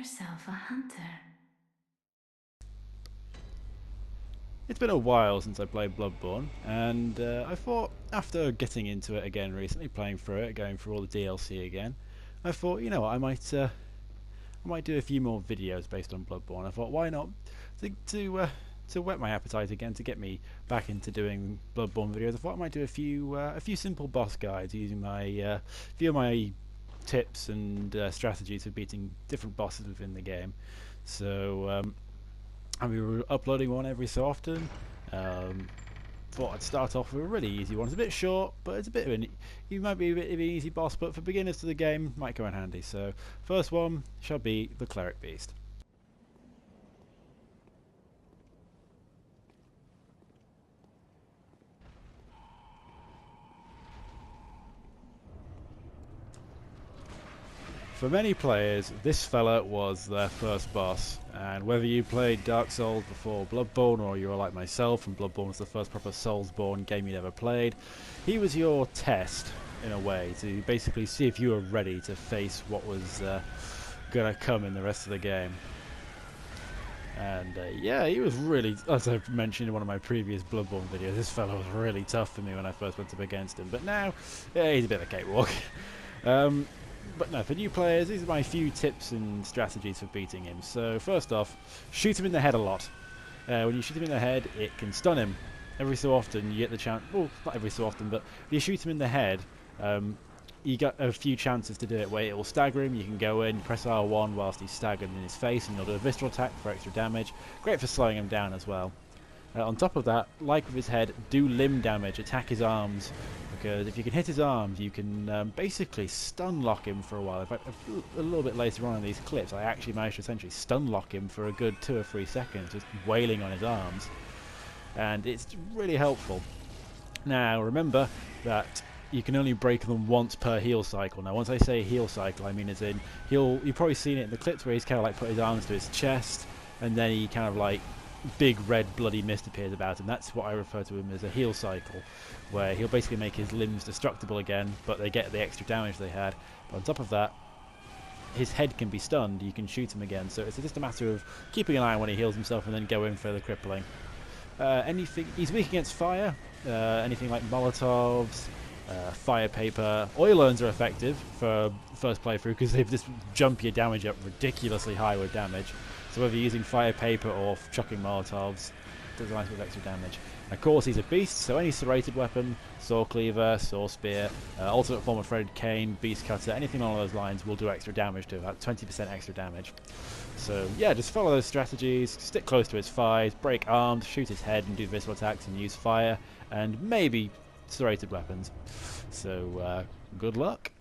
yourself a hunter. It's been a while since I played Bloodborne, and I thought after getting into it again recently, playing through it, going through all the DLC again, I thought, you know what, I might do a few more videos based on Bloodborne. I thought, why not to whet my appetite again, to get me back into doing Bloodborne videos. I thought I might do a few simple boss guides using my few of my tips and strategies for beating different bosses within the game. So and we were uploading one every so often. Thought I'd start off with a really easy one. It's a bit short, but it's a bit of you might be a bit of an easy boss, but for beginners to the game, might come in handy. So first one shall be the Cleric Beast. For many players, this fella was their first boss, and whether you played Dark Souls before Bloodborne or you were like myself and Bloodborne was the first proper Soulsborne game you'd ever played, he was your test, in a way, to basically see if you were ready to face what was going to come in the rest of the game. And yeah, he was really, as I've mentioned in one of my previous Bloodborne videos, this fella was really tough for me when I first went up against him, but now, yeah, he's a bit of a cakewalk. But no, for new players, these are my few tips and strategies for beating him. So first off, shoot him in the head a lot. When you shoot him in the head, it can stun him. Every so often you get the chance, well, not every so often, but if you shoot him in the head, you got a few chances to do it where it will stagger him. You can go in, press R1 whilst he's staggered in his face, and you'll do a visceral attack for extra damage. Great for slowing him down as well. On top of that, like with his head, do limb damage, attack his arms, because if you can hit his arms, you can basically stun lock him for a while. In fact, a little bit later on in these clips, I actually managed to essentially stun lock him for a good 2 or 3 seconds, just wailing on his arms, and it's really helpful. Now, remember that you can only break them once per heal cycle. Now, once I say heal cycle, I mean as in, you've probably seen it in the clips where he's kind of like put his arms to his chest, and then he kind of like big red bloody mist appears about him. That's what I refer to him as a heal cycle, where he'll basically make his limbs destructible again, but they get the extra damage they had. But on top of that, his head can be stunned, you can shoot him again, so it's just a matter of keeping an eye on when he heals himself and then go in for the crippling. He's weak against fire, anything like Molotovs, fire paper. Oil urns are effective for first playthrough because they just jump your damage up ridiculously high with damage. So whether you're using fire paper or chucking Molotovs, does a nice bit of extra damage. And of course he's a beast, so any serrated weapon, saw cleaver, saw spear, alternate form of threaded cane, beast cutter, anything along those lines will do extra damage to about 20% extra damage. So yeah, just follow those strategies, stick close to his thighs, break arms, shoot his head and do visceral attacks and use fire, and maybe serrated weapons. So good luck.